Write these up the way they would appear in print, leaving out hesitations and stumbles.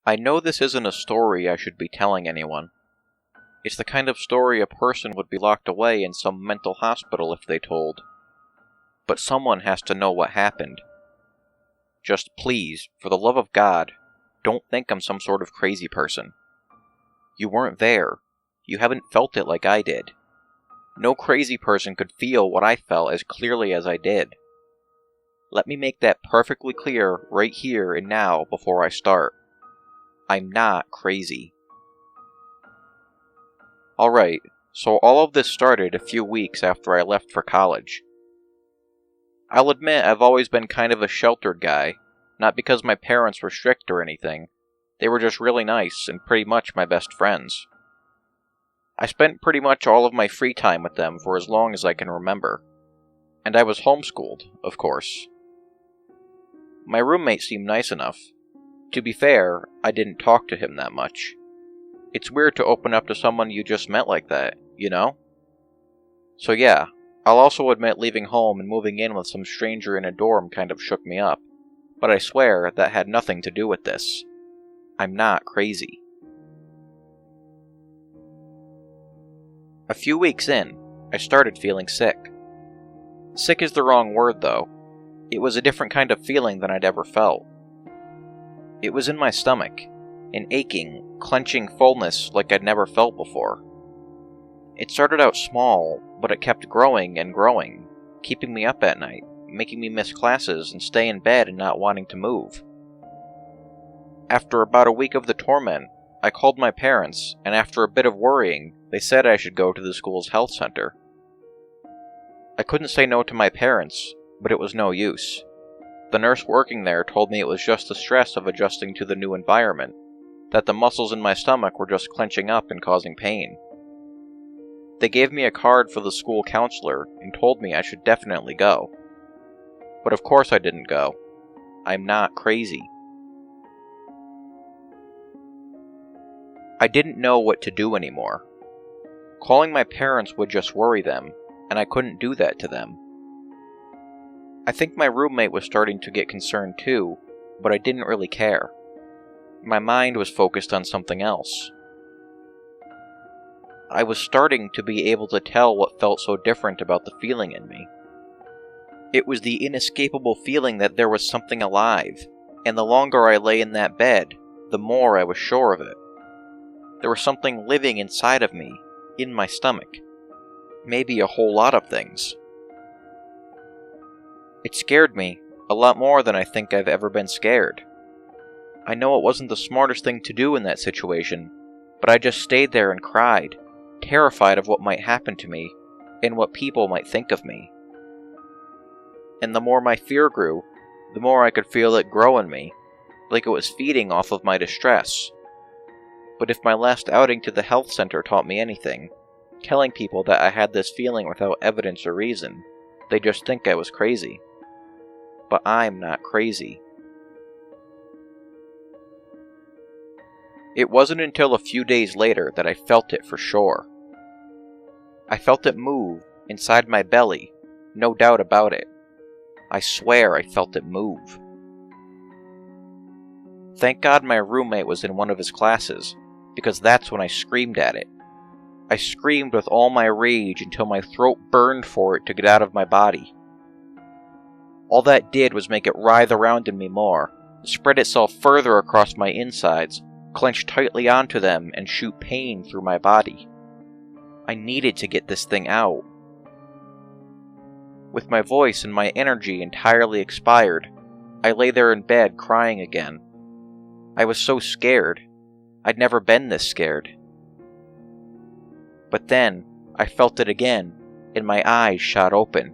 I know this isn't a story I should be telling anyone. It's the kind of story a person would be locked away in some mental hospital if they told. But someone has to know what happened. Just please, for the love of God, don't think I'm some sort of crazy person. You weren't there. You haven't felt it like I did. No crazy person could feel what I felt as clearly as I did. Let me make that perfectly clear right here and now before I start. I'm not crazy. Alright, so all of this started a few weeks after I left for college. I'll admit I've always been kind of a sheltered guy, not because my parents were strict or anything. They were just really nice and pretty much my best friends. I spent pretty much all of my free time with them for as long as I can remember. And I was homeschooled, of course. My roommate seemed nice enough. To be fair, I didn't talk to him that much. It's weird to open up to someone you just met like that, you know? So yeah, I'll also admit leaving home and moving in with some stranger in a dorm kind of shook me up. But I swear that had nothing to do with this. I'm not crazy. A few weeks in, I started feeling sick. Sick is the wrong word, though. It was a different kind of feeling than I'd ever felt. It was in my stomach, an aching, clenching fullness like I'd never felt before. It started out small, but it kept growing and growing, keeping me up at night, making me miss classes and stay in bed and not wanting to move. After about a week of the torment, I called my parents, and after a bit of worrying, they said I should go to the school's health center. I couldn't say no to my parents, but it was no use. The nurse working there told me it was just the stress of adjusting to the new environment, that the muscles in my stomach were just clenching up and causing pain. They gave me a card for the school counselor and told me I should definitely go. But of course I didn't go. I'm not crazy. I didn't know what to do anymore. Calling my parents would just worry them, and I couldn't do that to them. I think my roommate was starting to get concerned too, but I didn't really care. My mind was focused on something else. I was starting to be able to tell what felt so different about the feeling in me. It was the inescapable feeling that there was something alive, and the longer I lay in that bed, the more I was sure of it. There was something living inside of me, in my stomach. Maybe a whole lot of things. It scared me, a lot more than I think I've ever been scared. I know it wasn't the smartest thing to do in that situation, but I just stayed there and cried, terrified of what might happen to me, and what people might think of me. And the more my fear grew, the more I could feel it grow in me, like it was feeding off of my distress. But if my last outing to the health center taught me anything, telling people that I had this feeling without evidence or reason, they just think I was crazy. But I'm not crazy. It wasn't until a few days later that I felt it for sure. I felt it move inside my belly, no doubt about it. I swear I felt it move. Thank God my roommate was in one of his classes, because that's when I screamed at it. I screamed with all my rage until my throat burned for it to get out of my body. All that did was make it writhe around in me more, spread itself further across my insides, clench tightly onto them, and shoot pain through my body. I needed to get this thing out. With my voice and my energy entirely expired, I lay there in bed crying again. I was so scared. I'd never been this scared. But then, I felt it again, and my eyes shot open.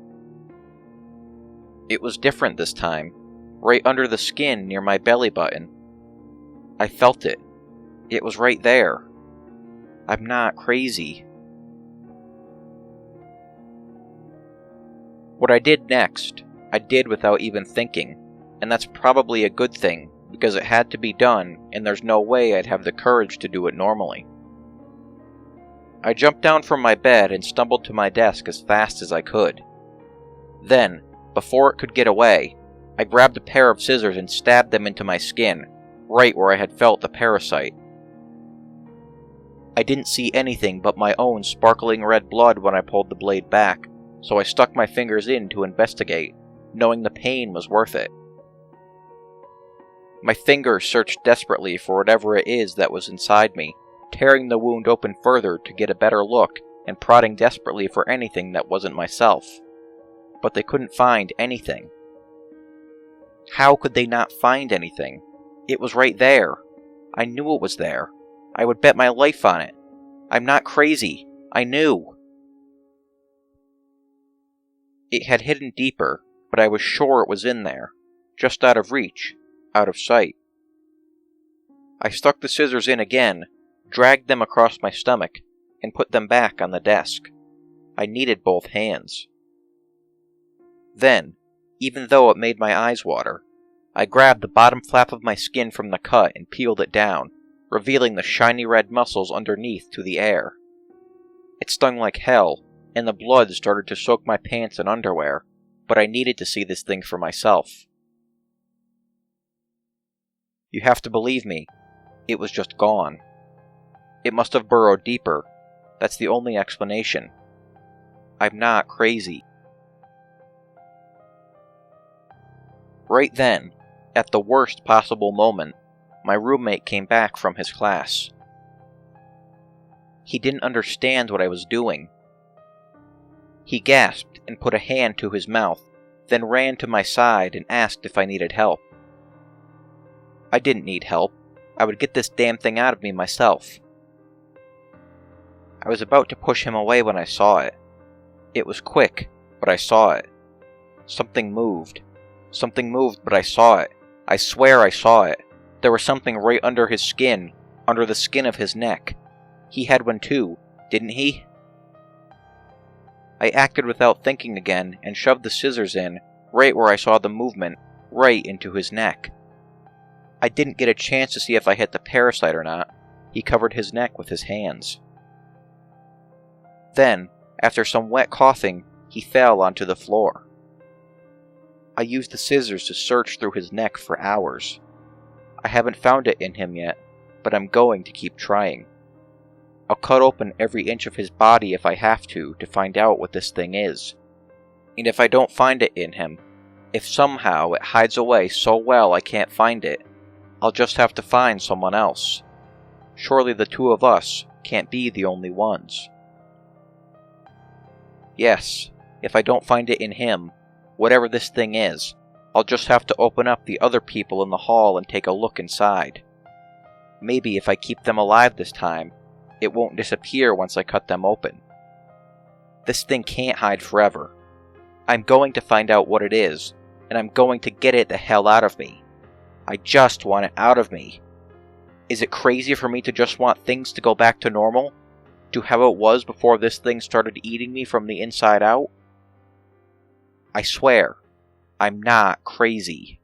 It was different this time, right under the skin near my belly button. I felt it. It was right there. I'm not crazy. What I did next, I did without even thinking, and that's probably a good thing, because it had to be done, and there's no way I'd have the courage to do it normally. I jumped down from my bed and stumbled to my desk as fast as I could. Then, before it could get away, I grabbed a pair of scissors and stabbed them into my skin, right where I had felt the parasite. I didn't see anything but my own sparkling red blood when I pulled the blade back, so I stuck my fingers in to investigate, knowing the pain was worth it. My fingers searched desperately for whatever it is that was inside me, tearing the wound open further to get a better look and prodding desperately for anything that wasn't myself. But they couldn't find anything. How could they not find anything? It was right there. I knew it was there. I would bet my life on it. I'm not crazy. I knew. It had hidden deeper, but I was sure it was in there, just out of reach, out of sight. I stuck the scissors in again, dragged them across my stomach, and put them back on the desk. I needed both hands. Then, even though it made my eyes water, I grabbed the bottom flap of my skin from the cut and peeled it down, revealing the shiny red muscles underneath to the air. It stung like hell, and the blood started to soak my pants and underwear, but I needed to see this thing for myself. You have to believe me, it was just gone. It must have burrowed deeper. That's the only explanation. I'm not crazy. Right then, at the worst possible moment, my roommate came back from his class. He didn't understand what I was doing. He gasped and put a hand to his mouth, then ran to my side and asked if I needed help. I didn't need help. I would get this damn thing out of me myself. I was about to push him away when I saw it. It was quick, but I saw it. Something moved. Something moved, but I saw it. I swear I saw it. There was something right under his skin, under the skin of his neck. He had one too, didn't he? I acted without thinking again and shoved the scissors in, right where I saw the movement, right into his neck. I didn't get a chance to see if I hit the parasite or not. He covered his neck with his hands. Then, after some wet coughing, he fell onto the floor. I used the scissors to search through his neck for hours. I haven't found it in him yet, but I'm going to keep trying. I'll cut open every inch of his body if I have to find out what this thing is. And if I don't find it in him, if somehow it hides away so well I can't find it, I'll just have to find someone else. Surely the two of us can't be the only ones. Yes, if I don't find it in him, whatever this thing is, I'll just have to open up the other people in the hall and take a look inside. Maybe if I keep them alive this time, it won't disappear once I cut them open. This thing can't hide forever. I'm going to find out what it is, and I'm going to get it the hell out of me. I just want it out of me. Is it crazy for me to just want things to go back to normal? To how it was before this thing started eating me from the inside out? I swear, I'm not crazy.